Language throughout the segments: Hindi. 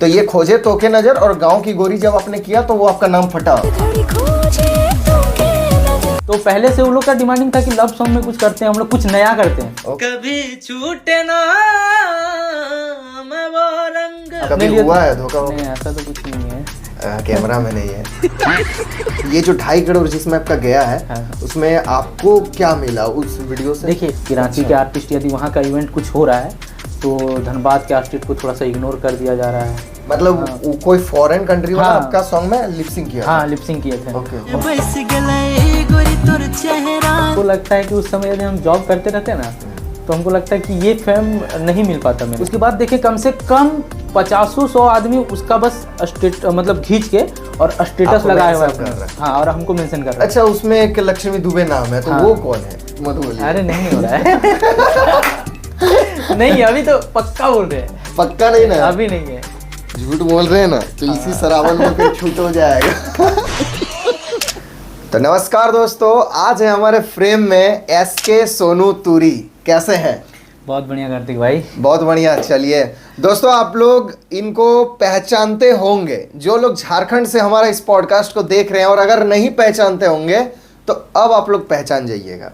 तो ये खोजे तो के नजर और गांव की गोरी जब आपने किया तो वो आपका नाम फटा। तो पहले से वो लोग का डिमांडिंग था कि लव सॉन्ग में कुछ करते हैं, हम लोग कुछ नया करते हैं। कभी छूटे ना मैं वो रंग। कभी हुआ है धोखा? नहीं, ऐसा तो कुछ नहीं है। कैमरा में नहीं है। ये जो 2.5 करोड़ जिसमें आपका गया है, हाँ। उसमें आपको क्या मिला उस वीडियो से? देखिए, कराची के आर्टिस्ट यदि वहाँ का इवेंट कुछ हो रहा है तो धनबाद के आर्टिस्ट को थोड़ा सा इग्नोर कर दिया जा रहा है। मतलब हाँ। कोई फॉरेन कंट्री वाला हाँ। आपका सॉन्ग में लिपसिंग किया? हाँ, लिपसिंग किए थे। ओके। हमको लगता है कि उस समय यदि हम जॉब करते रहते ना तो हमको लगता है कि ये फेम नहीं मिल पाता मेरे। उसके बाद देखिए, कम से कम 50-100 आदमी उसका बस मतलब खींच के और स्टेटस लगाए हुआ है। हाँ, और हमको मेंशन कर रहा है। अच्छा, उसमें एक लक्ष्मी दुबे नाम है, तो हाँ। वो कौन है? मत बोलिए। अरे नहीं हो रहा है। नहीं, अभी तो पक्का बोल रहे हैं। पक्का नहीं ना? अभी नहीं है। झूठ बोल रहे हैं ना, तो इसी सरावन में फिर छूट हो जाएगा। तो नमस्कार दोस्तों, आज है हमारे फ्रेम में एसके सोनू तूरी। कैसे हैं? बहुत बढ़िया कार्तिक भाई। बहुत बढ़िया। चलिए दोस्तों, आप लोग इनको पहचानते होंगे, जो लोग झारखंड से हमारा इस पॉडकास्ट को देख रहे हैं, और अगर नहीं पहचानते होंगे तो अब आप लोग पहचान जाइएगा।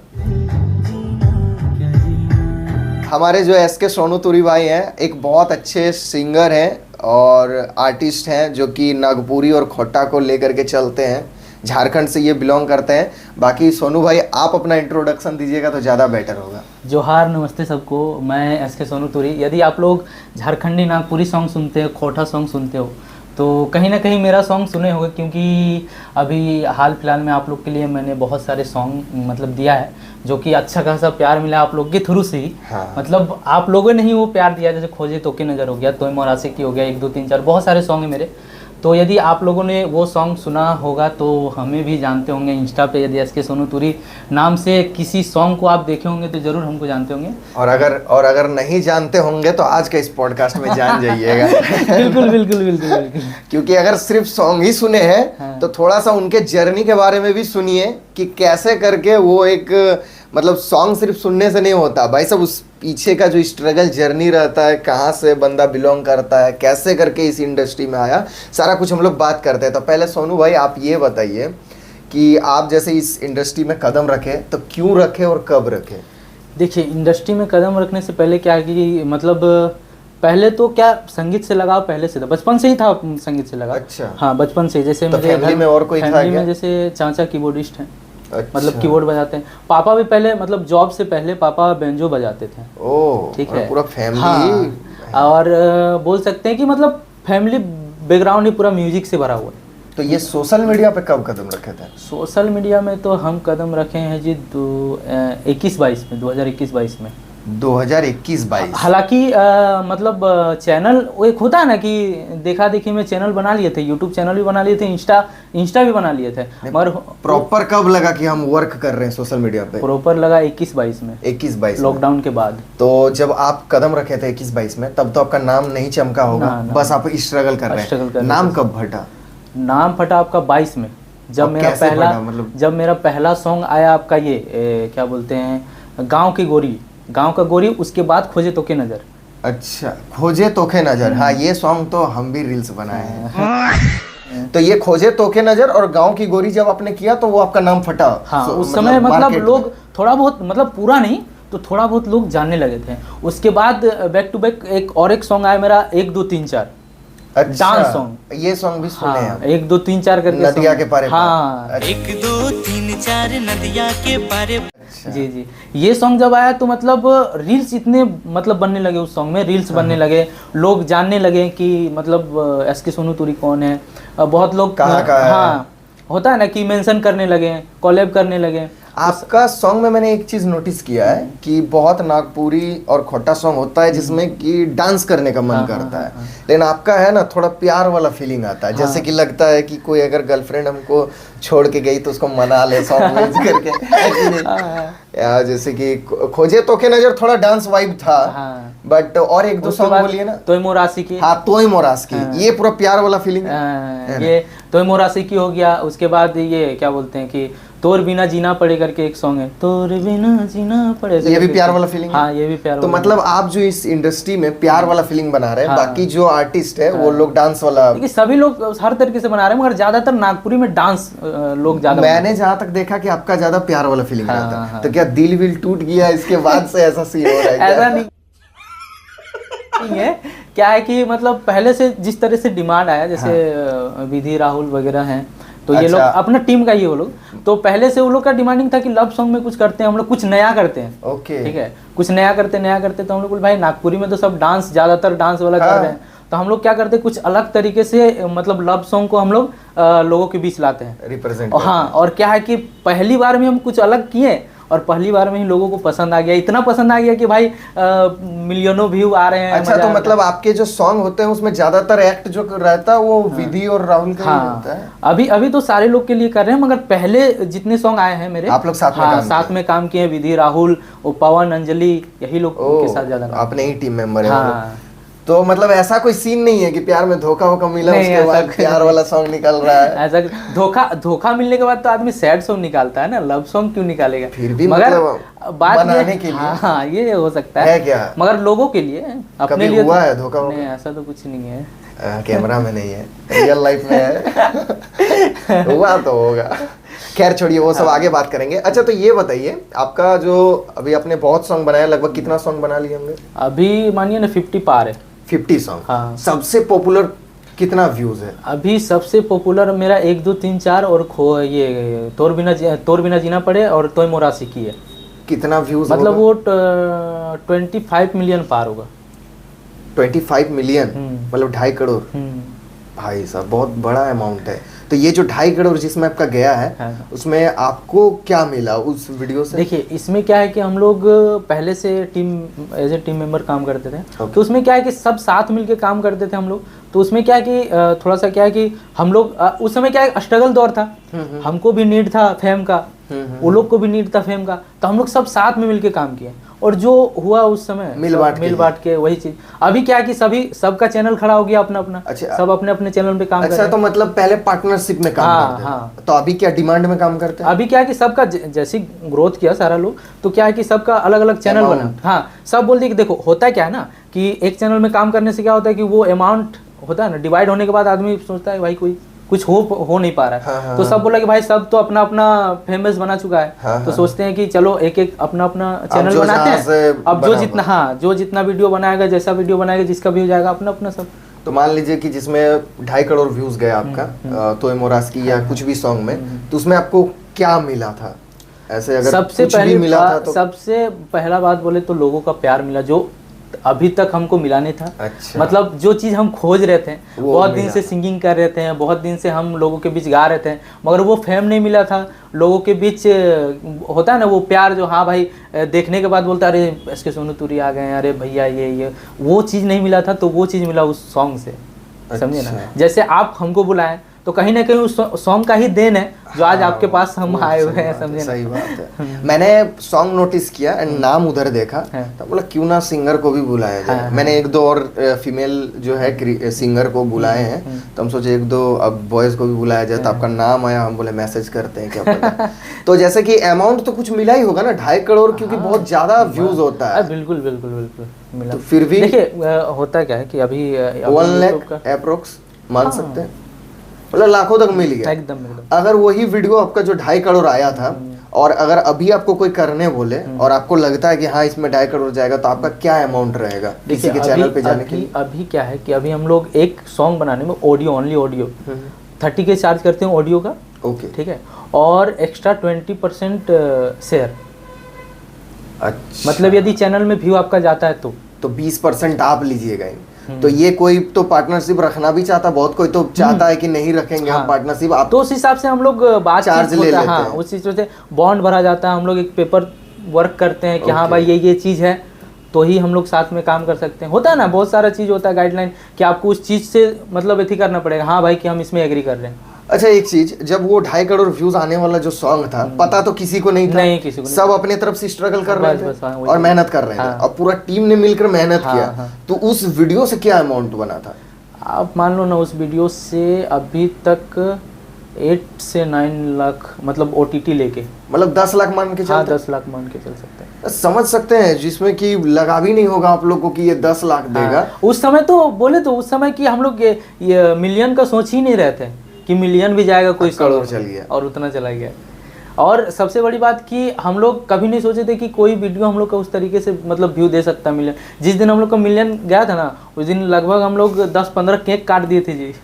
हमारे जो एसके सोनू तूरी भाई हैं, एक बहुत अच्छे सिंगर हैं और आर्टिस्ट हैं, जो कि नागपुरी और खोटा को लेकर के चलते हैं। झारखंड से ये बिलोंग करते हैं। बाकी सोनू भाई, आप अपना इंट्रोडक्शन दीजिएगा तो ज़्यादा बेटर होगा। जोहार, नमस्ते सबको। मैं एसके सोनू तूरी। यदि आप लोग झारखंडी नागपुरी सॉन्ग सुनते हो, खोटा सॉन्ग सुनते हो, तो कहीं ना कहीं मेरा सॉन्ग सुने होंगे, क्योंकि अभी हाल फिलहाल में आप लोग के लिए मैंने बहुत सारे सॉन्ग मतलब दिया है, जो कि अच्छा खासा प्यार मिला आप लोग के थ्रू से ही। हाँ। मतलब आप लोगों ने ही वो प्यार दिया, जैसे खोजे तो के नज़र हो गया, तोय मोरासी की हो गया, 1 2 3 4 बहुत सारे सॉन्ग है मेरे। तो यदि आप लोगों ने वो सॉन्ग सुना होगा तो हमें भी जानते होंगे। इंस्टा पे यदि एसके सोनू तूरी नाम से किसी सॉन्ग को आप देखे होंगे तो ज़रूर हमको जानते होंगे। और अगर नहीं जानते होंगे तो आज के इस पॉडकास्ट में जान जाइएगा। बिल्कुल बिल्कुल बिल्कुल बिल्कुल। क्योंकि अगर सिर्फ सॉन्ग ही सुने हैं, हाँ। तो थोड़ा सा उनके जर्नी के बारे में भी सुनिए कि कैसे करके वो एक मतलब सॉन्ग सिर्फ सुनने से नहीं होता भाई साहब, उस पीछे का जो स्ट्रगल जर्नी रहता है, कहाँ से बंदा बिलोंग करता है, कैसे करके इस इंडस्ट्री में आया, सारा कुछ हम लोग बात करते हैं। तो पहले सोनू भाई, आप ये बताइए कि आप जैसे इस इंडस्ट्री में कदम रखे, तो क्यों रखे और कब रखे? देखिए, इंडस्ट्री में कदम रखने से पहले क्या कि मतलब पहले तो क्या संगीत से लगाव पहले से था, बचपन से ही था संगीत से लगाव। अच्छा। हाँ, बचपन से। जैसे तो मेरे फैमिली में और कोई था फैमिली क्या? में जैसे चाचा कीबोर्डिस्ट हैं। अच्छा। मतलब कीबोर्ड बजाते हैं। पापा भी पहले मतलब जॉब से पहले पापा बेंजो बजाते थे। ओह, ठीक और है। पूरा फैमिली। हाँ, और बोल सकते हैं कि मतलब फैमिली बैकग्राउंड ही पूरा म्यूजिक से भरा हुआ है। तो ये सोशल मीडिया पे कब कदम रखे थे? सोशल मीडिया में तो हम कदम रखे हैं जी 2021-22 में। 2021-22। हालांकि मतलब चैनल वो एक होता है ना कि देखा देखी में चैनल बना लिए थे, यूट्यूब चैनल भी बना लिए थे, इंस्टा भी बना लिए थे, मगर प्रॉपर कब लगा कि हम वर्क कर रहे हैं सोशल मीडिया पे? प्रॉपर लगा 21-22 में, 21-22 लॉकडाउन के बाद। तो जब आप कदम रखे थे 21-22 में, तब तो आपका नाम नहीं चमका होगा। ना। बस आप स्ट्रगल कर रहे हैं। नाम कब फटा? नाम फटा आपका 22 में, जब मेरा पहला जब मेरा पहला सॉन्ग आया आपका ये क्या बोलते हैं, गाँव की गोरी, गांव का गोरी। उसके बाद खोजे तो के नजर। अच्छा, खोजे तो के नजर। हाँ, ये सॉन्ग तो हम भी रील्स बनाए हैं। तो ये खोजे तो के नजर और गांव की गोरी जब आपने किया तो वो आपका नाम फटा। हाँ, उस समय मतलब लोग थोड़ा बहुत, मतलब पूरा नहीं तो थोड़ा बहुत लोग जानने लगे थे। उसके बाद बैक टू बैक एक सॉन्ग आया मेरा, 1 2 3 4 डांस सॉन्ग। ये सॉन्ग भी सुने हैं? 1 2 3 4 करके नदिया के पारे। हाँ, 1 2 3 4 नदिया के पारे। जी जी। ये सॉन्ग जब आया तो मतलब रील्स इतने मतलब बनने लगे, उस सॉन्ग में रील्स बनने लगे, लोग जानने लगे कि मतलब एसके सोनू तूरी कौन है। बहुत लोग कहाँ हाँ, होता है ना कि मेंशन करने लगे, कोलैब करने लगे। आपका सॉन्ग में मैंने एक चीज नोटिस किया है कि बहुत नागपुरी और खोटा सॉन्ग होता है जिसमें कि डांस करने का मन करता है, लेकिन आपका है ना थोड़ा प्यार वाला फीलिंग आता है। जैसे कि लगता है कि कोई अगर गर्लफ्रेंड हमको छोड़ के गई तो उसको मना ले सॉन्ग में करके। या जैसे कि खोजे तो के नजर थोड़ा डांस वाइब था। बट और 1 2 सॉन्ग बोलिए ना। तोय मोरासी की। हाँ, तोय मोरासी की। ये पूरा प्यार वाला फीलिंग ये तोय मोरासी की हो गया। उसके बाद ये क्या बोलते हैं कि तोर बिना जीना पड़े करके एक सॉन्ग है, तोर बिना जीना पड़े, ऐसे ये भी करके प्यार वाला फीलिंग है? हाँ ये भी प्यार तो वाला। मतलब आप जो इस इंडस्ट्री में प्यार वाला फीलिंग बना रहे हैं, हाँ। बाकी जो आर्टिस्ट है वो लोग डांस वाला। देखिए सभी लोग हर तरीके से बना रहे हैं, मगर ज्यादातर नागपुरी में डांस लोग ज्यादा मैंने जहां तक देखा कि आपका ज्यादा प्यार वाला फीलिंग हाँ, रहता है। हाँ। तो क्या दिल विल टूट गया इसके बाद से ऐसा सीन हो रहा है क्या? ऐसा नहीं है, क्या है कि मतलब पहले से जिस तरह से डिमांड आया, जैसे विधि राहुल वगैरह हैं, तो ये लोग अच्छा। अपना टीम का ही, वो लोग तो पहले से वो लोग का डिमांडिंग था कि लव सॉन्ग में कुछ करते हैं हम लोग, कुछ नया करते हैं। ओके। ठीक है, कुछ नया करते तो हम लोग बोले भाई नागपुरी में तो सब डांस, ज्यादातर डांस वाला कर रहे हैं, तो हम लोग क्या करते हैं कुछ अलग तरीके से, मतलब लव सॉन्ग को हम लोग लोगों के बीच लाते हैं, रिप्रेजेंट। हाँ। और क्या है कि पहली बार में हम कुछ अलग किए और पहली बार में ही लोगों को पसंद आ गया, इतना पसंद आ गया कि भाई मिलियनों व्यू आ रहे हैं। अच्छा, तो मतलब आपके जो सॉन्ग होते हैं उसमें ज्यादातर एक्ट जो रहता है वो विधि और राहुल का ही हाँ, होता है? अभी तो सारे लोग के लिए कर रहे हैं, मगर पहले जितने सॉन्ग आए हैं मेरे, आप लोग साथ में हाँ, काम साथ में काम किए, विधि राहुल, वो पवन अंजलि, यही लोग के साथ ज्यादा काम। अपने ही टीम मेंबर है। हाँ। तो मतलब ऐसा कोई सीन नहीं है कि प्यार में धोखा वोखा मिला नहीं, उसके ऐसा बाद प्यार वाला सॉन्ग निकल रहा है? ऐसा धोखा मिलने के बाद तो आदमी सैड सॉन्ग निकालता है ना, लव सॉन्ग क्यों निकालेगा? फिर भी मगर मतलब बात मनाने ये, के लिए। हाँ ये हो सकता है क्या? मगर लोगों के लिए, अपने कभी लिए हुआ है धोखा वोखा? नहीं, ऐसा तो कुछ नहीं है। कैमरा में नहीं है, रियल लाइफ में है। हुआ तो होगा। खैर छोड़िए, वो सब आगे बात करेंगे। अच्छा, तो ये बताइए, आपका जो अभी आपने बहुत सॉन्ग बनाया, लगभग कितना सॉन्ग बना लिए होंगे? अभी मानिए ना 50 पार है। 50 सॉन्ग। हाँ। सबसे पॉपुलर कितना व्यूज है? अभी सबसे पॉपुलर मेरा 1 2 3 4 और ये तोर बिना जीना पड़े और तोय मोरा सीखी है। कितना व्यूज? मतलब वो 25 मिलियन पार होगा। 25 मिलियन, मतलब 2.5 करोड़। भाई साहब, बहुत बड़ा अमाउंट है। तो ये जो 2.5 करोड़ जिसमें आपका गया है, हाँ। उसमें आपको क्या मिला उस वीडियो से? देखिए इसमें क्या है कि हम लोग पहले से एज ए टीम मेंबर काम करते थे। Okay. तो उसमें क्या है कि सब साथ मिलके काम करते थे हम लोग। तो उसमें क्या है कि थोड़ा सा क्या है कि हम लोग उस समय क्या है, स्ट्रगल दौर था, हमको भी नीड था फेम का, वो लोग को भी नीड था फेम का, तो हम लोग सब साथ में मिलके काम किए और जो हुआ उस समय मिल बांट के वही चीज। अभी क्या है कि सबका चैनल खड़ा हो गया अपना अपना। अच्छा। सब अपने अपने चैनल पे काम कर रहे अच्छा, हैं। तो मतलब पहले पार्टनरशिप में काम हाँ, करते थे। हाँ। तो अभी क्या डिमांड में काम करते हैं? अभी क्या है कि सबका जैसी ग्रोथ किया सारा लोग, तो क्या है कि सबका अलग अलग चैनल Amount। बना। हाँ, सब बोलते हैं कि देखो होता है क्या है ना कि एक चैनल में काम करने से क्या होता है कि वो अमाउंट होता है ना, डिवाइड होने के बाद आदमी सोचता है भाई कोई कुछ हो नहीं पा रहा है। हाँ, तो सब बोला कि भाई सब तो अपना अपना फेमस बना चुका है। हाँ, तो सोचते हैं कि चलो एक एक अपना अपना चैनल जो बनाते जहाँ से हैं। अब जो बना जितना, हाँ, जो जितना वीडियो बनाएगा, जैसा वीडियो बनाएगा, जिसका भी हो जाएगा अपना अपना सब। तो मान लीजिए कि जिसमें 2.5 करोड़ व्यूज गया आपका तोय मोरास की या कुछ भी सॉन्ग में, तो उसमें आपको क्या मिला था? ऐसे अगर सबसे कुछ भी पहली मिला था तो? सबसे पहला बात बोले तो लोगों का प्यार मिला, जो अभी तक हमको मिला नहीं था। अच्छा। मतलब जो चीज हम खोज रहे थे, वो बहुत दिन मिला। से सिंगिंग कर रहे थे, बहुत दिन से हम लोगों के बीच गा रहे थे, मगर वो फेम नहीं मिला था लोगों के बीच। होता है ना वो प्यार जो, हाँ भाई देखने के बाद बोलता अरे एसके सोनू तुरी आ गए, अरे भैया ये वो चीज़ नहीं मिला था। तो वो चीज़ मिला उस सॉन्ग से, समझे ना। अच्छा। जैसे आप हमको बुलाएं तो कहीं ना कहीं उस सॉन्ग का ही देन है जो आज हाँ, आपके पास हम वो आए सही हुए हैं, बात है, समझे ना। सही बात है। मैंने सॉन्ग नोटिस किया एंड नाम उधर देखा, तो बोला क्यों ना सिंगर को भी बुलाया जाए। हाँ। मैंने 1 2 और फीमेल जो है सिंगर को बुलाए हैं, तो हम सोचे 1 2 अब बॉयज को भी बुलाया जाए। तो आपका नाम आया, हम बोले मैसेज करते हैं क्या पता। तो जैसे कि अमाउंट तो कुछ मिला ही होगा ना, 2.5 करोड़, क्योंकि बहुत ज्यादा व्यूज होता है। बिल्कुल बिल्कुल बिल्कुल मिला। तो फिर भी देखिए होता क्या है कि अभी 1 लाख अप्रोक्स मान सकते हैं, मतलब लाखों तक मिल गया एकदम एकदम। अगर वही वीडियो आपका जो 2.5 करोड़ आया था, और अगर अभी आपको कोई करने बोले और आपको लगता है कि हाँ इसमें 2.5 करोड़ जाएगा, तो आपका क्या अमाउंट रहेगा किसी के चैनल पे जाने के लिए? अभी क्या है कि अभी हम लोग एक सॉन्ग बनाने में ऑडियो, ओनली ऑडियो 30 के चार्ज करते हैं ऑडियो का। ओके, ठीक है, और एक्स्ट्रा 20% शेयर। अच्छा, मतलब यदि चैनल में व्यू आपका जाता है तो 20% आप लीजिएगा। तो ये कोई तो पार्टनरशिप रखना भी चाहता, बहुत कोई तो चाहता है कि नहीं रखेंगे हम पार्टनरशिप, आप तो उस हिसाब से हम लोग चार्ज ले लेते हाँ, हैं। उस चीज से बॉन्ड भरा जाता है। हम लोग एक पेपर वर्क करते हैं कि हाँ भाई ये चीज है, तो ही हम लोग साथ में काम कर सकते हैं। होता है ना, बहुत सारा चीज होता है गाइडलाइन कि आपको उस चीज से मतलब एथी करना पड़ेगा, हाँ भाई कि हम इसमें एग्री कर रहे हैं। अच्छा, एक चीज, जब वो 2.5 करोड़ व्यूज आने वाला जो सॉन्ग था, पता तो किसी को नहीं था, नहीं, किसी को नहीं। सब अपने तरफ से स्ट्रगल कर रहे बस, थे हाँ, वही और मेहनत कर रहे थे। हाँ। अब पूरा टीम ने मिलकर मेहनत हाँ, किया, हाँ। तो उस वीडियो से क्या अमाउंट बना था? आप मान लो ना, उस वीडियो से अभी तक 8 से 9 लाख मतलब OTT लेके। मतलब 10 लाख मान के हाँ चलते 10 लाख मान के चल सकते हैं। समझ सकते हैं, जिसमें कि लगा भी नहीं होगा आप लोग को कि ये 10 लाख देगा। हाँ, उस समय तो बोले तो उस समय कि हम लोग ये मिलियन का सोच ही नहीं रहे थे कि मिलियन भी जाएगा कोई करोड़ चल गया और उतना चला गया। और सबसे बड़ी बात कि हम लोग कभी नहीं सोचे थे कि कोई वीडियो हम लोग का उस तरीके से मतलब व्यू दे सकता मिलियन। जिस दिन हम लोग का मिलियन गया था ना, उस दिन लगभग हम लोग 10-15 केक काट दिए थे जी।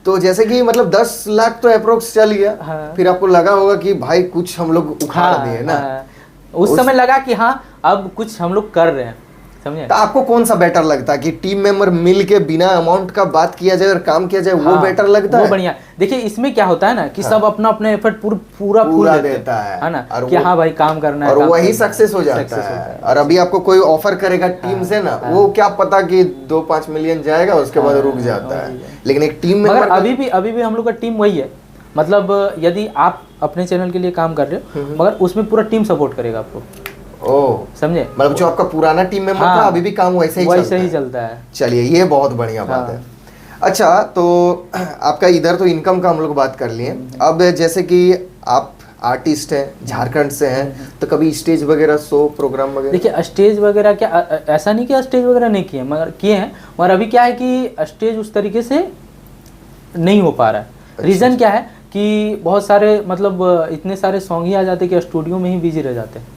तो जैसे कि मतलब 10 लाख तो अप्रोक्स चल गया। हाँ। फिर आपको लगा होगा कि भाई कुछ हम लोग उखाड़ दिए ना। उस समय लगा कि हाँ अब कुछ हम लोग कर रहे हैं, समझे। तो आपको कौन सा बेटर लगता है कि टीम मेंबर मिल के बिना अमाउंट का बात किया जाए और काम किया जाए, वो बेटर लगता है? वो बढ़िया। देखिए इसमें क्या होता है ना कि सब अपना अपना एफर्ट पूरा देता है ना, कि हाँ भाई काम करना है और वही सक्सेस हो जाता है। और अभी आपको कोई ऑफर करेगा टीम से ना, वो क्या पता कि 2-5 मिलियन जाएगा उसके बाद रुक जाता है। लेकिन एक टीम में मगर अभी भी हम लोग का टीम वही है। मतलब यदि आप अपने चैनल के लिए काम कर रहे हो मगर उसमें पूरा टीम सपोर्ट करेगा आपको, समझे। मतलब जो आपका पुराना टीम मेंबर था अभी भी काम वैसे ही चलता है। चलिए ये बहुत बढ़िया बात है। अच्छा, तो आपका इधर तो इनकम का हम लोग बात कर लिए। अब जैसे कि आप आर्टिस्ट हैं, झारखंड से हैं, तो कभी स्टेज वगैरह शो प्रोग्राम वगैरह? देखिए स्टेज वगैरह क्या, ऐसा नहीं कि स्टेज वगैरह नहीं किए, मगर किए हैं। मगर अभी क्या है कि स्टेज उस तरीके से नहीं हो पा रहा है। रीज़न क्या है कि बहुत सारे मतलब इतने सारे सॉन्ग ही आ जाते हैं कि स्टूडियो में ही बिजी रह जाते हैं,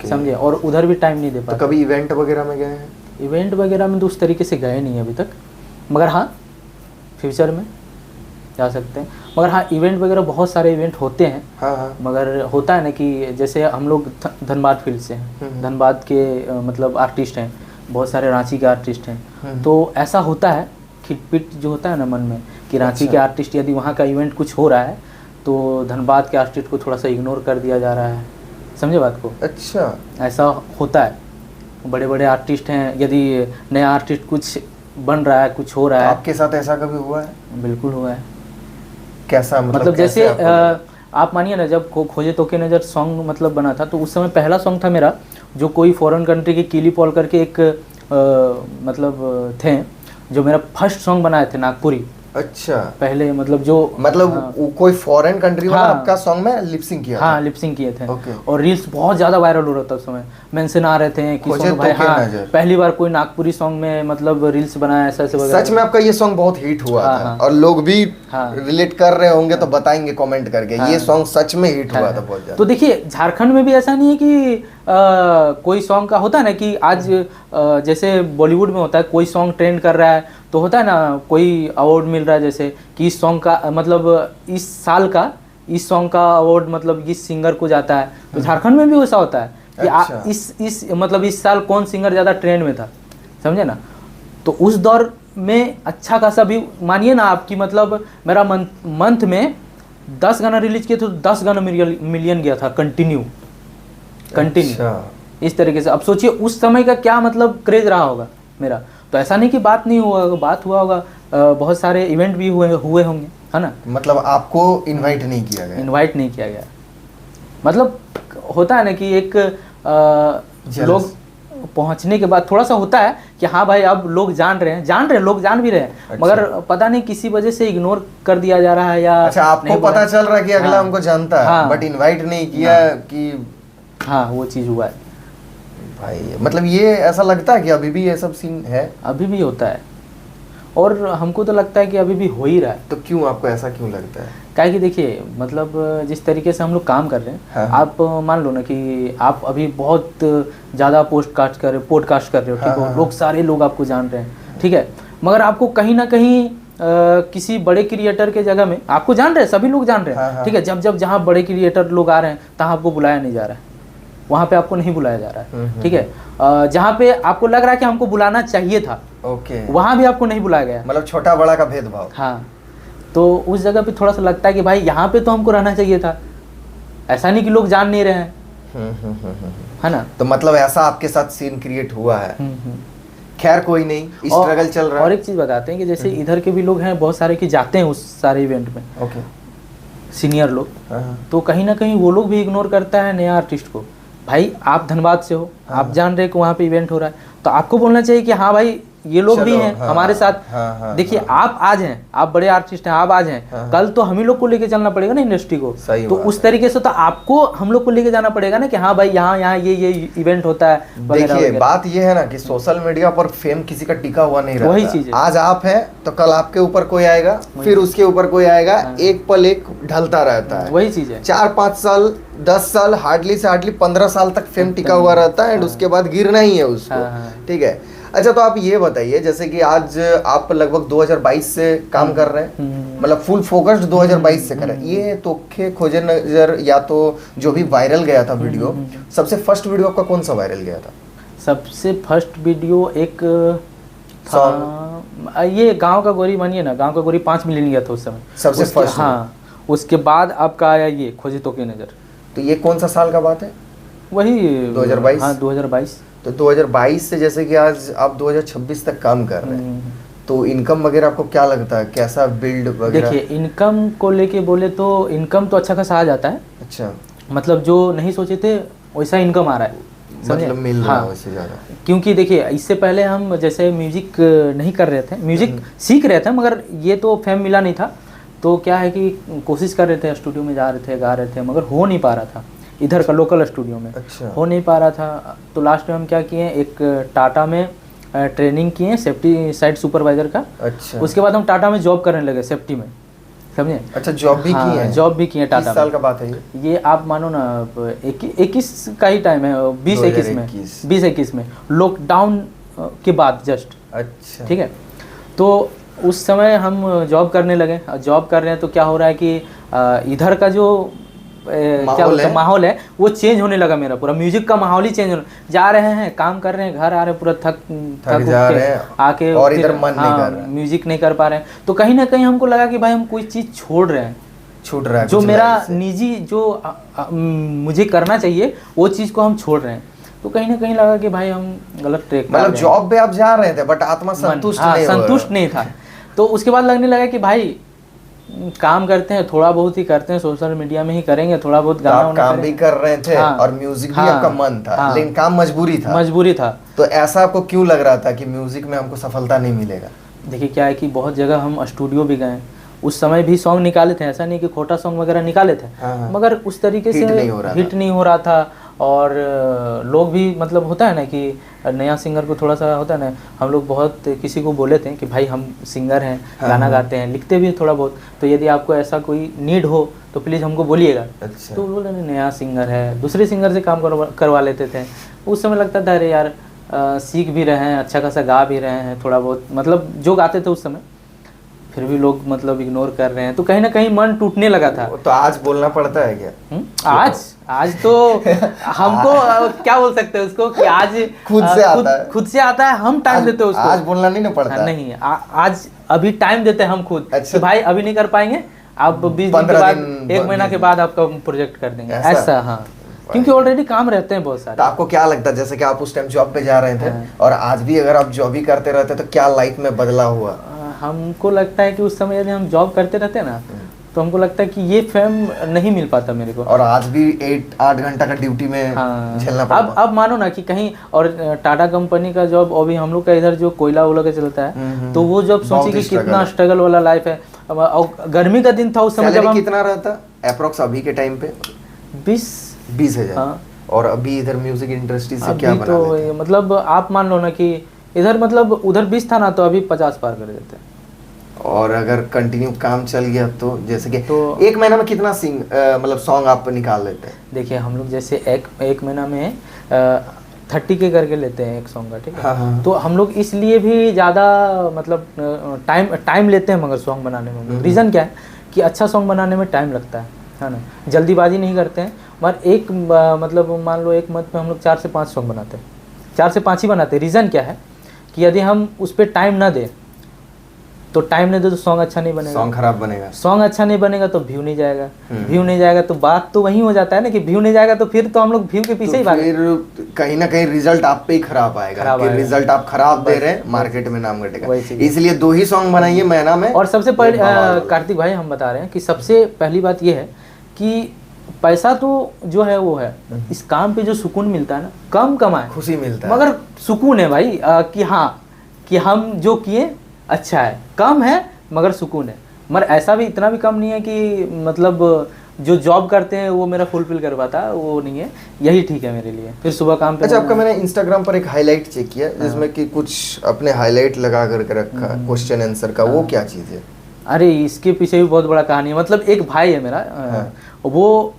समझे, और उधर भी टाइम नहीं दे पाते। तो कभी इवेंट वगैरह में गए हैं? इवेंट वगैरह में तो उस तरीके से गए नहीं अभी तक, मगर हाँ फ्यूचर में जा सकते हैं। मगर हाँ इवेंट वगैरह बहुत सारे इवेंट होते हैं। हाँ। मगर होता है ना कि जैसे हम लोग धनबाद फील्ड से हैं, धनबाद के मतलब आर्टिस्ट हैं, बहुत सारे रांची के आर्टिस्ट हैं। तो ऐसा होता है खिटपिट जो होता है ना मन में कि रांची के आर्टिस्ट यदि वहाँ का इवेंट कुछ हो रहा है तो धनबाद के आर्टिस्ट को थोड़ा सा इग्नोर कर दिया जा रहा है, समझे बात को। अच्छा, ऐसा होता है। बड़े बड़े आर्टिस्ट हैं, यदि नया आर्टिस्ट कुछ बन रहा है, कुछ हो रहा है। आपके साथ ऐसा कभी हुआ है? बिल्कुल हुआ है। कैसा मतलब जैसे आप मानिए ना, जब खोजे तो के नजर सॉन्ग मतलब बना था, तो उस समय पहला सॉन्ग था मेरा, जो कोई फॉरेन कंट्री के किली पॉल करके एक मतलब थे, जो मेरा फर्स्ट सॉन्ग बनाए थे नागपुरी। अच्छा, पहले मतलब जो कोई फॉरेन कंट्री वाला आपका सॉन्ग में लिपसिंग किया? हाँ लिपसिंग किए थे। और रील्स बहुत ज्यादा वायरल हो रहा था उस समय, मेंशन आ रहे थे कि सॉन्ग भाई हाँ पहली बार कोई नागपुरी सॉन्ग में मतलब रील्स बनाया, ऐसा वगैरह। सच में आपका ये सॉन्ग बहुत हिट हुआ था और लोग भी रिलेट कर रहे होंगे, तो बताएंगे कमेंट करके, ये सॉन्ग सच में हिट हुआ था बहुत ज्यादा। तो देखिए झारखंड में भी ऐसा नहीं है कि कोई सॉन्ग का होता है ना कि आज जैसे बॉलीवुड में होता है कोई सॉन्ग ट्रेंड कर रहा है तो होता है ना कोई अवार्ड मिल रहा है, जैसे कि इस सॉन्ग का मतलब इस साल का इस सॉन्ग का अवार्ड मतलब इस सिंगर को जाता है। तो झारखंड में भी वैसा होता है कि अच्छा। इस मतलब इस साल कौन सिंगर ज़्यादा ट्रेंड में था, समझे ना। तो उस दौर में अच्छा खासा भी मानिए ना आपकी मतलब मेरा मंथ में 10 गाना रिलीज किए तो 10 गाना मिलियन गया था कंटिन्यू। अच्छा। इस तरीके से अब सोचिए उस समय का क्या मतलब क्रेज रहा होगा मेरा। तो ऐसा नहीं कि बात नहीं हुआ होगा, बात हुआ होगा, बहुत सारे इवेंट भी हुए होंगे, है ना। मतलब आपको इनवाइट नहीं किया गया? इनवाइट नहीं किया गया। मतलब होता है ना कि एक लोग पहुंचने के बाद थोड़ा सा होता है कि हाँ भाई अब लोग जान रहे हैं, लोग जान भी रहे हैं। अच्छा। मगर पता नहीं किसी वजह से इग्नोर कर दिया जा रहा है या अच्छा आपको पता चल रहा है कि अगला हमको जानता है बट इनवाइट नहीं किया कि हाँ वो चीज़ हुआ है भाई। मतलब ये ऐसा लगता है कि अभी भी ये सब सीन है? अभी भी होता है और हमको तो लगता है कि अभी भी हो ही रहा है। तो क्यों आपको ऐसा क्यों लगता है? क्या कि देखिए मतलब जिस तरीके से हम लोग काम कर रहे हैं, हाँ। आप मान लो ना कि आप अभी बहुत ज़्यादा पॉडकास्ट कर रहे हो, ठीक है, लोग सारे लोग आपको जान रहे हैं, ठीक है, मगर आपको कहीं ना कहीं किसी बड़े क्रिएटर के जगह में आपको जान रहे हैं, सभी लोग जान रहे हैं, ठीक है, जब जहाँ बड़े क्रिएटर लोग आ रहे हैं तहाँ आपको बुलाया नहीं जा रहा है, वहाँ पे आपको नहीं बुलाया जा रहा है, ठीक है। जहाँ पे आपको लग रहा है कि हमको बुलाना चाहिए था, वहाँ भी आपको नहीं बुलाया गया। मतलब छोटा बड़ा का भेदभाव। हाँ, तो उस जगह पे थोड़ा सा लगता है कि भाई यहाँ पे तो हमको रहना चाहिए था, ऐसा नहीं कि लोग जान नहीं रहे हैं, है ना। तो मतलब ऐसा आपके साथ सीन क्रिएट हुआ है। खैर कोई नहीं, स्ट्रगल चल रहा है। और एक चीज बताते हैं कि जैसे इधर के भी लोग हैं बहुत सारे कि जाते हैं उस सारे इवेंट में, सीनियर लोग, तो कहीं ना कहीं वो लोग भी इग्नोर करता है नया आर्टिस्ट को। भाई आप धनबाद से हो, आप जान रहे कि वहाँ पे इवेंट हो रहा है, तो आपको बोलना चाहिए कि हाँ भाई ये लोग भी चलो, हैं हाँ, हमारे साथ। हाँ, देखिए आप आज हैं, आप बड़े आर्टिस्ट हैं, आप आज हैं, कल तो हम ही लोग को लेके चलना पड़ेगा ना इंडस्ट्री को। सही तो बात उस तरीके से तो आपको हम लोग को लेके जाना पड़ेगा ना कि हाँ भाई यहाँ यहाँ ये इवेंट होता है वगैरह देखिए वगैरह। बात ये है ना कि सोशल मीडिया पर फेम किसी का टिका हुआ नहीं रहता। वही चीज़ है। आज आप हैं तो कल आपके ऊपर कोई आएगा, फिर उसके ऊपर कोई आएगा, एक पल एक ढलता रहता है। वही चीज़ है। 4-5 साल 10 साल हार्डली से हार्डली 15 साल तक फेम टिका हुआ रहता है, एंड उसके बाद गिरना ही है उसको। ठीक है। अच्छा, तो आप ये बताइए, जैसे कि आज आप लगभग 2022 से काम कर रहे हैं, मतलब फुल फोकस्ड 2022 से कर रहे हैं। ये तोखे खोजे नजर या तो जो भी वायरल गया था वीडियो, सबसे फर्स्ट वीडियो आपका कौन सा वायरल गया था? सबसे फर्स्ट वीडियो एक था ये गांव का गोरी मानिए ना, गांव का गोरी 5 मिलियन गया था उस समय सबसे फर्स्ट। हाँ, उसके बाद आपका आया ये खोजे तो की नज़र। तो ये कौन सा साल का बात है? वही 2022। हाँ 2022। तो 2022 से जैसे कि आज आप 2026 तक काम कर रहे हैं, तो इनकम वगैरह आपको क्या लगता है, कैसा बिल्ड वगैरह? देखिए इनकम को लेके बोले तो इनकम तो अच्छा खासा आ जाता है। अच्छा, मतलब जो नहीं सोचे थे वैसा इनकम आ रहा है, समझे? मतलब मिल रहा है हाँ। वैसे ज़्यादा। क्योंकि देखिए इससे पहले हम जैसे म्यूजिक नहीं कर रहे थे, म्यूजिक सीख रहे थे, मगर ये तो फेम मिला नहीं था। तो क्या है कि कोशिश कर रहे थे, स्टूडियो में जा रहे थे, गा रहे थे, मगर हो नहीं पा रहा था इधर का लोकल स्टूडियो में। अच्छा। हो नहीं पा रहा था। तो लास्ट में हम क्या किए, एक टाटा में ट्रेनिंग किए सेफ्टी साइट सुपरवाइजर का। अच्छा। उसके बाद हम टाटा में जॉब करने लगे सेफ्टी में, समझे? अच्छा, जॉब भी की है? जॉब भी किए टाटा किस साल में। का बात है ये? ये आप मानो ना 21 का ही टाइम है, 2021 में, 2021 में लॉकडाउन के बाद जस्ट। अच्छा, ठीक है। तो उस समय हम जॉब करने लगे। जॉब कर रहे हैं तो क्या हो रहा है कि इधर का जो क्या बोलते हैं माहौल है वो चेंज होने लगा। मेरा पूरा म्यूजिक का माहौल ही चेंज होने, जा रहे हैं काम कर रहे हैं, घर आ रहे हैं पूरा थक जा रहे हैं आके, और इधर मन नहीं कर रहा है, म्यूजिक नहीं कर पा रहे हैं। तो कहीं ना कहीं हमको लगा कि भाई हम कोई चीज़ छोड़ रहे हैं, छूट रहा है जो कुछ मेरा लाइफ से। निजी जो मुझे करना चाहिए वो चीज़ को हम छोड़ रहे हैं। तो कहीं ना कहीं लगा कि भाई हम गलत ट्रैक पर मतलब जॉब पे आप जा रहे थे बट आत्मा संतुष्ट नहीं हो रहा। संतुष्ट नहीं था। तो उसके बाद लगने लगा कि भाई काम करते हैं, थोड़ा बहुत ही करते हैं, सोशल मीडिया में ही करेंगे, थोड़ा बहुत तो गाना आप काम भी कर रहे थे और म्यूजिक भी आपका मन था, लेकिन काम मजबूरी था। मजबूरी था। तो ऐसा आपको क्यों लग रहा था कि म्यूजिक में हमको सफलता नहीं मिलेगा? देखिए क्या है कि बहुत जगह हम स्टूडियो भी गए, उस समय भी सॉन्ग निकाले थे, ऐसा नहीं कि खोटा सॉन्ग वगैरह निकाले थे, मगर उस तरीके से हिट नहीं हो रहा था। और लोग भी मतलब होता है ना कि नया सिंगर को थोड़ा सा होता है ना, हम लोग बहुत किसी को बोले थे कि भाई हम सिंगर हैं, गाना गाते हैं, लिखते भी थोड़ा बहुत, तो यदि आपको ऐसा कोई नीड हो तो प्लीज़ हमको बोलिएगा। अच्छा। तो बोले नया सिंगर है, दूसरे सिंगर से काम करवा लेते थे। उस समय लगता था अरे यार सीख भी रहे हैं, अच्छा खासा गा भी रहे हैं, थोड़ा बहुत मतलब जो गाते थे उस समय, फिर भी लोग मतलब इग्नोर कर रहे हैं। तो कहीं ना कहीं मन टूटने लगा था। तो आज बोलना पड़ता है क्या? आज तो हमको क्या बोल सकते हैं उसको कि आज खुद से आता है, हम टाइम देते हैं उसको। आज बोलना नहीं ना पड़ता। नहीं, आज अभी टाइम देते हैं हम खुद। अच्छा। कि भाई अभी नहीं कर पाएंगे, आप 20 दिन के बाद, 1 महीना के बाद आपका प्रोजेक्ट कर देंगे, ऐसा। हाँ, क्योंकि ऑलरेडी काम रहते हैं बहुत सारे। तो आपको क्या लगता है, जैसे कि आप उस टाइम जॉब पे जा रहे थे और आज भी अगर आप जॉब ही करते रहते तो क्या लाइफ में बदलाव हुआ? हमको लगता है कि उस समय यदि हम जॉब करते रहते ना तो हमको लगता है कि ये फेम नहीं मिल पाता मेरे को। और आज भी 8-8 घंटा का ड्यूटी में झेलना पड़ता। अब मानो ना कि कहीं और टाटा कंपनी का जॉब, अभी हम लोग का इधर जो कोयला वोला का चलता है, तो वो जॉब सोचिए कि कितना स्ट्रगल वाला लाइफ है। और गर्मी का दिन था उस समय, जब हम कितना रहता अप्रोक्स अभी के टाइम पे? 20,000। हाँ। और अभी इधर म्यूजिक इंडस्ट्री से क्या बना तो लेते? मतलब आप मान लो ना कि इधर मतलब उधर 20 था ना, तो अभी 50 पार कर देते हैं। और अगर कंटिन्यू काम चल गया तो जैसे कि तो 1 महीना में कितना मतलब सॉन्ग आप निकाल लेते हैं? देखिए हम लोग जैसे एक महीना में 30K करके लेते हैं एक सॉन्ग का, ठीक है। हाँ। तो हम लोग इसलिए भी ज़्यादा मतलब टाइम लेते हैं मगर सॉन्ग बनाने में। रीज़न क्या है कि अच्छा सॉन्ग बनाने में टाइम लगता है ना, जल्दीबाजी नहीं करते हैं। मगर एक मतलब मान लो एक मंथ में हम लोग 4 से 5 सॉन्ग बनाते हैं, 4 से 5 ही बनाते हैं। रीज़न क्या है कि यदि हम उस पर टाइम ना दें तो टाइम नहीं दे तो सॉन्ग अच्छा नहीं बनेगा, सॉन्ग खराब बनेगा। सॉन्ग अच्छा नहीं बनेगा तो व्यू नहीं जाएगा, व्यू नहीं जाएगा तो बात तो वही हो जाता है ना कि व्यू नहीं जाएगा तो फिर तो हम लोग व्यू के पीछे ही भागे। फिर कहीं ना कहीं रिजल्ट आप पे ही खराब आएगा कि रिजल्ट आप खराब दे रहे हैं, मार्केट में नाम घटेगा। इसलिए 2 ही सॉन्ग बनाइए महीना में। और सबसे पहले कार्तिक भाई हम बता रहे हैं कि सबसे पहली बात ये है कि पैसा तो जो है वो है, इस काम पे जो सुकून मिलता है ना, कम कमाए, खुशी मिलता है, मगर सुकून है भाई कि हाँ कि हम जो किए अच्छा है, कम है मगर सुकून है, मगर ऐसा भी इतना भी कम नहीं है कि मतलब जो जॉब करते हैं वो मेरा फुलफिल कर पाता, वो नहीं है, यही ठीक है मेरे लिए। फिर सुबह काम पे अच्छा, आपका मैंने इंस्टाग्राम पर एक हाईलाइट चेक किया जिसमें कि कुछ अपने हाईलाइट लगा करके रखा क्वेश्चन आंसर का, वो क्या चीज़ है? अरे इसके पीछे भी बहुत बड़ा कहानी है। मतलब एक भाई है मेरा, वो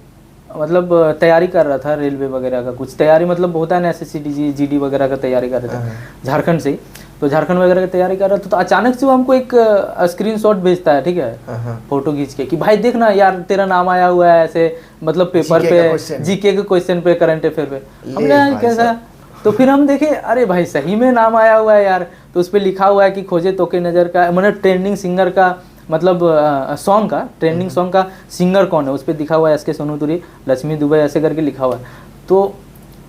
मतलब तैयारी कर रहा था रेलवे वगैरह का, कुछ तैयारी मतलब होता है ना SSC GD वगैरह का तैयारी कर रहा था झारखंड से ही, तो झारखंड वगैरह की तैयारी कर रहा था। तो अचानक से वो हमको एक स्क्रीनशॉट भेजता है, ठीक है, फोटो खींच के कि भाई देखना यार तेरा नाम आया हुआ है ऐसे, मतलब पेपर पे जीके के क्वेश्चन पे, करंट अफेयर पे। हमने यार कैसा, तो फिर हम देखे अरे भाई सही में नाम आया हुआ है यार। तो उस पर लिखा हुआ है कि खोजे तो के नज़र का, मतलब ट्रेंडिंग सिंगर का, मतलब सॉन्ग का ट्रेंडिंग सॉन्ग का सिंगर कौन है, उस पर लिखा हुआ है SK सोनूपुरी, लक्ष्मी दुबे ऐसे करके लिखा हुआ है। तो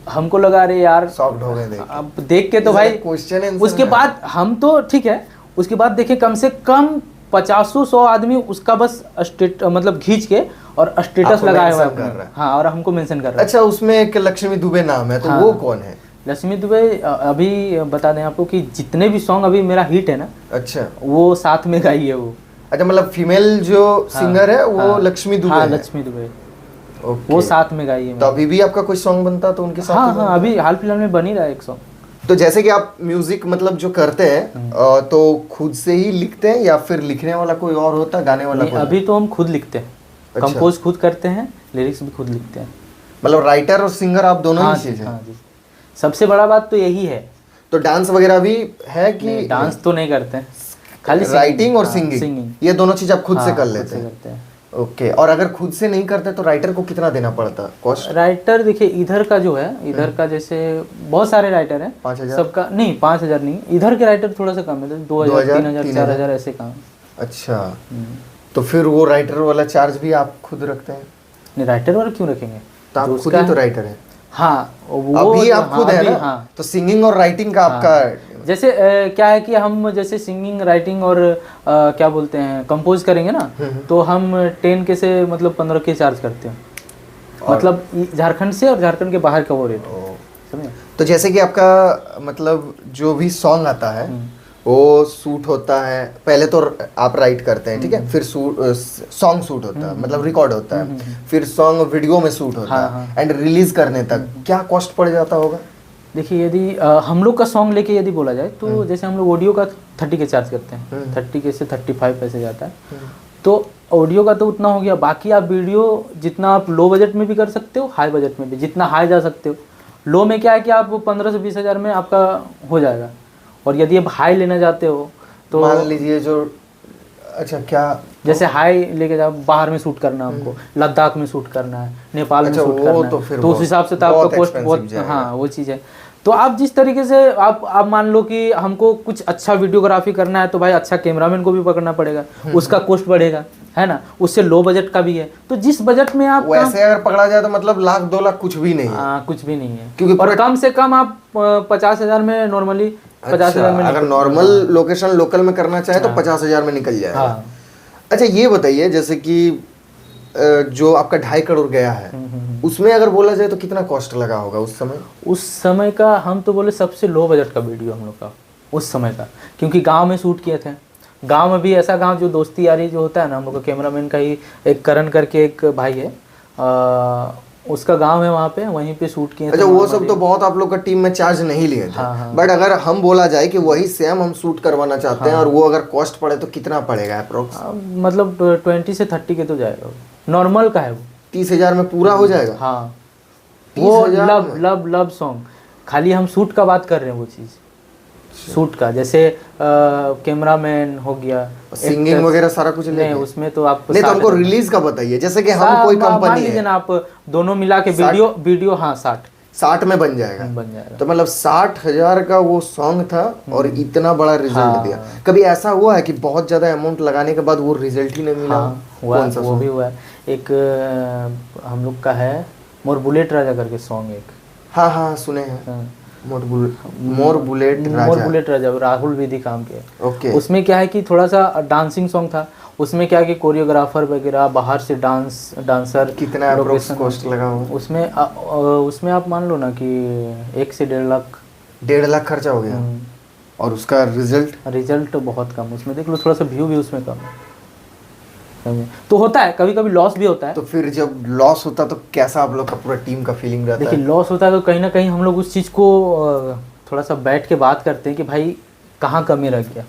हमको लगा अरे यार सॉफ्ट हो गए अब देख के, तो भाई क्वेश्चन उसके बाद हम तो ठीक है, उसके बाद देखे कम से कम 50-100 आदमी उसका बस मतलब खींच के और स्टेटस लगाया हुआ है। हाँ, और हमको मेंशन कर रहा है। अच्छा, उसमें एक लक्ष्मी दुबे नाम है, तो हाँ, वो कौन है? लक्ष्मी दुबे अभी बता दें आपको कि जितने भी सॉन्ग अभी मेरा हिट है ना, अच्छा, वो साथ में गाई है वो। अच्छा, मतलब फीमेल जो सिंगर है वो लक्ष्मी दुबे है? लक्ष्मी दुबे, वो साथ में गाई है। तो अभी भी आपका कोई सॉन्ग बनता तो उनके साथ? हाँ, अभी हाल फिलहाल में बन ही रहा है एक सॉन्ग। तो जैसे कि आप म्यूजिक मतलब जो करते हैं तो खुद से ही लिखते हैं या फिर लिखने वाला कोई और होता है, गाने वाला कोई? अभी तो हम खुद लिखते हैं, कंपोज खुद करते हैं, लिरिक्स भी खुद लिखते हैं। मतलब राइटर और सिंगर आप दोनों ही चीज है? हाँ जी, सबसे बड़ा बात तो यही है। तो डांस वगैरह भी है कि? डांस तो नहीं करते हैं, खाली राइटिंग और सिंगिंग, ये दोनों चीज आप खुद से कर लेते हैं? ओके। और अगर खुद से नहीं करते तो राइटर को कितना देना पड़ता कॉस्ट? राइटर देखिए इधर का जो है, इधर का जैसे बहुत सारे राइटर हैं, 5,000 सबका नहीं, 5,000 नहीं, इधर के राइटर थोड़ा सा कम है, 2,000 3,000 4,000 ऐसे काम। अच्छा, तो फिर वो राइटर वाला चार्ज भी आप खुद रखते हैं? नहीं, राइटर वाला क्यों रखेंगे, तो आप खुद ही तो राइटर है। हाँ, वो अभी आप खुद है ना? हाँ, तो सिंगिंग और राइटिंग का आपका जैसे क्या है कि हम जैसे सिंगिंग राइटिंग और क्या बोलते हैं कंपोज करेंगे ना, तो हम 10 के से मतलब 15 के चार्ज करते हैं, मतलब झारखंड से और झारखंड के बाहर का वो रेट, समझे? तो जैसे कि आपका मतलब जो भी सॉन्ग आता है वो शूट होता है, पहले तो आप राइट करते हैं, ठीक है, फिर सॉन्ग शूट होता है, मतलब रिकॉर्ड होता है, फिर सॉन्ग वीडियो में शूट होता है एंड रिलीज करने तक क्या कॉस्ट पड़ जाता होगा? देखिए यदि हम लोग का सॉन्ग लेके यदि बोला जाए तो जैसे हम लोग ऑडियो का 30 के चार्ज करते हैं, 30 के से 35 पैसे जाता है, तो ऑडियो का तो उतना हो गया। बाकी आप वीडियो जितना आप लो बजट में भी कर सकते हो, हाई बजट में भी, जितना हाई जा सकते हो। लो में क्या है कि आप 15 से 20 हज़ार में आपका हो जाएगा, और यदि आप हाई लेना चाहते हो तो मान लीजिए जो, अच्छा क्या, जैसे हाई लेके जाओ, बाहर में शूट करना हमको, लद्दाख में शूट करना है, नेपाल में शूट करना है, तो उस हिसाब से तो आपका कॉस्ट बहुत, हाँ वो चीज़ है। तो आप जिस तरीके से आप मान लो कि हमको कुछ अच्छा वीडियोग्राफी करना है तो भाई अच्छा कैमरामैन को भी पकड़ना पड़ेगा, उसका कॉस्ट बढ़ेगा, है ना, उससे लो बजट का भी है। तो जिस बजट में आप वैसे अगर पकड़ा जाए तो मतलब 1,00,000 2,00,000 कुछ भी नहीं है। कुछ भी नहीं है, क्योंकि और कम से कम आप 50,000 में नॉर्मली 50,000 में अगर नॉर्मल लोकेशन लोकल में करना चाहे तो 50,000 में निकल जाएगा। अच्छा ये बताइए, जैसे कि जो आपका 2.5 करोड़ गया है उसमें अगर बोला जाए तो कितना कॉस्ट लगा होगा उस समय? उस समय का हम तो बोले सबसे लो बजट का वीडियो हम लोग का उस समय का, क्योंकि गांव में शूट किए थे। गांव में भी ऐसा गांव जो दोस्ती यारी जो होता है ना, हम लोग का कैमरामैन का ही एक करण करके एक भाई है, उसका गांव है वहाँ पे, वहीं पे शूट किए। अच्छा, वो सब तो बहुत आप लोग का टीम में चार्ज नहीं लिए थे, बट अगर हम बोला जाए कि वही सेम हम शूट करवाना चाहते हैं और वो अगर कॉस्ट पड़े तो कितना पड़ेगा अप्रोक्स? मतलब 20 से 30 के तो जाएगा, नॉर्मल का है वो। 30,000 में पूरा हो जाएगा? हाँ, वो लव सॉन्ग, खाली हम शूट का बात कर रहे हैं, वो चीज़ शूट का, जैसे कैमरामैन हो गया, सिंगिंग वगैरह सारा कुछ नहीं, उसमें तो आप नहीं, तो हमको रिलीज का बताइए। जैसे कि हम कोई कंपनी है ना, आप दोनों मिला के वीडियो हाँ 60 में बन जाएगा। तो मतलब 60,000 का वो सॉन्ग था और इतना बड़ा रिजल्ट दिया। कभी ऐसा हुआ है कि बहुत ज्यादा अमाउंट लगाने के बाद वो रिजल्ट ही नहीं मिला? वो भी हुआ है। एक हम लोग का है मोर बुलेट राजा करके सॉन्ग, एक हाँ सुने हैं, मोर बुलेट राजा, राहुल विधि काम के। ओके। उसमें क्या है कि थोड़ा सा डांसिंग सॉन्ग था, उसमें क्या है कि कोरियोग्राफर वगैरह बाहर से डांसर, कितना अप्रोक्स कॉस्ट लगा हुआ उसमें? उसमें आप मान लो ना कि 1 से 1.5 लाख। 1.5 लाख खर्चा हो गया? और उसका रिजल्ट बहुत कम, उसमें देख लो थोड़ा सा व्यू भी उसमें कम है। समझे? तो होता है कभी कभी लॉस भी होता है। तो फिर जब लॉस होता तो कैसा आप लोग का पूरा टीम का फीलिंग रहता देखिए है? लॉस होता है तो कहीं ना कहीं हम लोग उस चीज़ को थोड़ा सा बैठ के बात करते हैं कि भाई कहाँ कमी रह गया।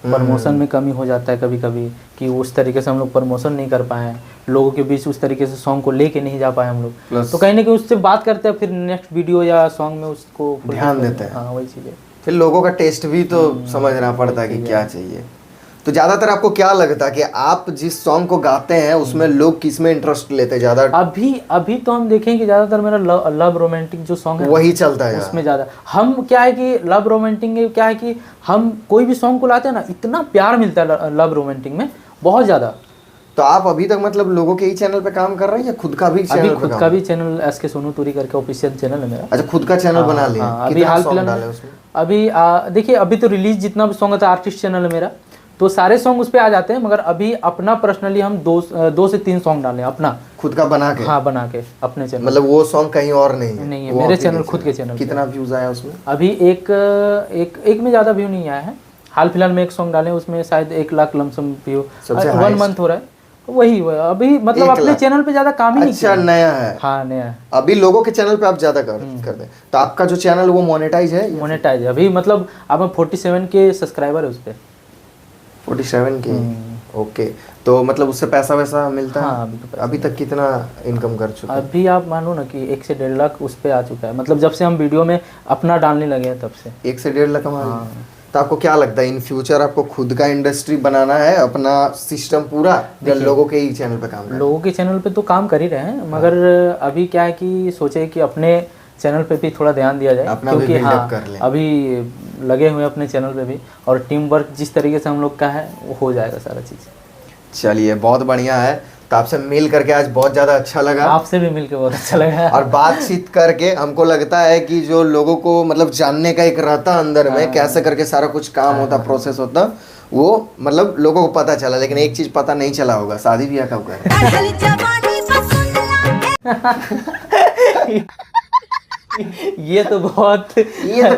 प्रमोशन में कमी हो जाता है कभी कभी कि उस तरीके से हम लोग प्रमोशन नहीं कर पाए हैं, लोगों के बीच उस तरीके से सॉन्ग को लेके नहीं जा पाए हम लोग। तो कहीं ना कहीं उससे बात करते हैं, फिर नेक्स्ट वीडियो या सॉन्ग में उसको ध्यान देते हैं। हाँ वही चीज़ है। फिर लोगों का टेस्ट भी तो समझना पड़ता है कि क्या चाहिए। तो ज्यादातर आपको क्या लगता है कि आप जिस सॉन्ग को गाते हैं उसमें लोग किस में इंटरेस्ट लेते हैं ज्यादा? अभी तो हम देखें कि ज्यादातर मेरा लव रोमांटिक जो सॉन्ग है वही चलता है उसमें ज्यादा। हम क्या है कि लव रोमांटिक में क्या है कि हम कोई भी सॉन्ग को लाते हैं ना, इतना प्यार मिलता है लव रोमांटिक में बहुत ज्यादा। तो आप अभी तक मतलब लोगों के ही चैनल पे काम कर रहे हैं या खुद का भी चैनल? अभी खुद का भी चैनल SK सोनू तुरी करके ऑफिशियल चैनल है मेरा। अच्छा, खुद का चैनल बना लिया? अभी कितना हाल song फिलहाल डाले उसमें? अभी देखिए अभी तो रिलीज जितना भी सॉन्ग था आर्टिस्ट चैनल है मेरा, तो सारे सॉन्ग उस पे आ जाते हैं, मगर अभी अपना पर्सनली हम 2 से 3 सॉन्ग डाले अपना खुद का बना के? हाँ बना के अपने चैनल। मतलब वो सॉन्ग कहीं और नहीं है? नहीं है, वो मेरे आपके चैनल लिए खुद के चैनल। कितना व्यूज आया उसमें? अभी एक में ज़्यादा व्यू नहीं आया है। हाल फिलहाल में एक सॉन्ग डाले उसमें शायद 1 लाख लमसम व्यू, 1 मंथ हो रहा है। वही अभी मतलब अपने चैनल पे ज़्यादा काम ही नहीं अच्छा, किया। नया है? हाँ नया है। अभी लोगों के चैनल पे आप ज्यादा करते हैं। तो आपका जो चैनल वो मोनेटाइज है? मोनेटाइज है अभी, मतलब अब 47 के सब्सक्राइबर है उस पर। 47 के? ओके। तो मतलब उससे पैसा वैसा मिलता है? हाँ, अभी तो पैसा अभी तक कितना इनकम कर चुके हैं? अभी आप मानो ना कि 1 से 1.5 लाख उस पे आ चुका है, मतलब जब से हम वीडियो में अपना डालने लगे हैं तब से। 1 से 1.5 लाख कमा लिए। तो आपको क्या लगता है इन फ्यूचर आपको खुद का इंडस्ट्री बनाना है, अपना सिस्टम पूरा, या लोगों के ही चैनल पे काम करना है? लोगों के चैनल पे तो काम कर ही रहे हैं, मगर अभी क्या है कि सोचे कि अपने चैनल पे भी थोड़ा ध्यान दिया जाए, अपना भी क्योंकि build up कर लें। अभी लगे हुए हैं अपने चैनल पे भी, और टीम वर्क जिस तरीके से हम लोग का है वो हो जाएगा सारा चीज़। चलिए, बहुत बढ़िया है। तो आपसे मिल करके आज बहुत ज़्यादा अच्छा लगा। आपसे भी मिलकर बहुत अच्छा लगा। और बातचीत करके हमको लगता है कि जो लोगों को मतलब जानने का एक रहता अंदर में, कैसे करके सारा कुछ काम होता, प्रोसेस होता, वो मतलब लोगों को पता चला। लेकिन एक चीज़ पता नहीं चला होगा, शादी ब्याह कब करें? ये तो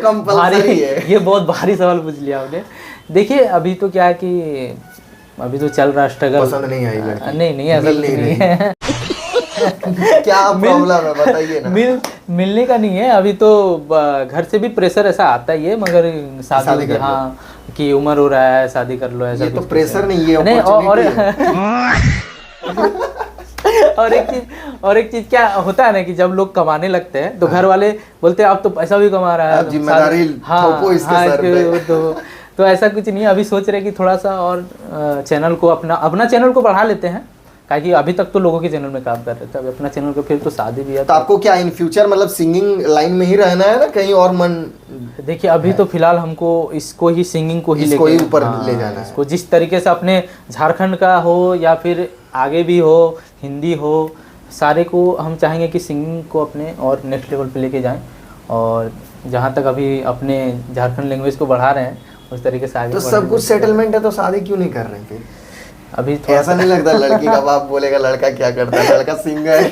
कंपल्सरी है। ये बहुत भारी सवाल पूछ लिया आपने। देखिए अभी तो क्या है कि अभी तो चल रहा स्ट्रगल। पसंद नहीं आई लड़की? नहीं ऐसा नहीं है। क्या प्रॉब्लम है बताइए ना। मिलने का नहीं है अभी तो, घर से भी प्रेशर ऐसा आता ही है, मगर शादी कर हाँ कि उम्र हो रहा है शादी कर लो, ऐसा। ये तो प्रेशर नहीं, ये नहीं। और और एक चीज क्या होता है ना कि जब लोग कमाने लगते हैं तो घर वाले बोलते हैं अब तो पैसा भी कमा रहा है, जिम्मेदारी थोपो इसके सर पे। तो ऐसा कुछ नहीं है। अभी सोच रहे कि थोड़ा सा और चैनल को अपना चैनल को बढ़ा लेते हैं, क्योंकि अभी तक तो लोगों के चैनल में काम कर रहे थे, अभी अपना चैनल को, फिर तो शादी भी है। तो आपको क्या इन फ्यूचर मतलब सिंगिंग लाइन में ही रहना है ना, कहीं और मन? देखिए अभी तो फिलहाल हमको इसको ही, सिंगिंग को ही इसको ही लेके ऊपर ले जाना है। इसको जिस तरीके से अपने झारखंड का हो या फिर आगे भी हो, हिंदी हो, सारे को हम चाहेंगे कि सिंगिंग को अपने और नेक्स्ट लेवल पे लेके जाएं। और जहाँ तक अभी अपने झारखंड लैंग्वेज को बढ़ा रहे हैं उस तरीके से आगे। तो सब कुछ सेटलमेंट है तो शादी क्यों नहीं कर रहे थे? अभी ऐसा नहीं लगता लड़की का बाप बोलेगा लड़का क्या करता है, लड़का सिंगर है।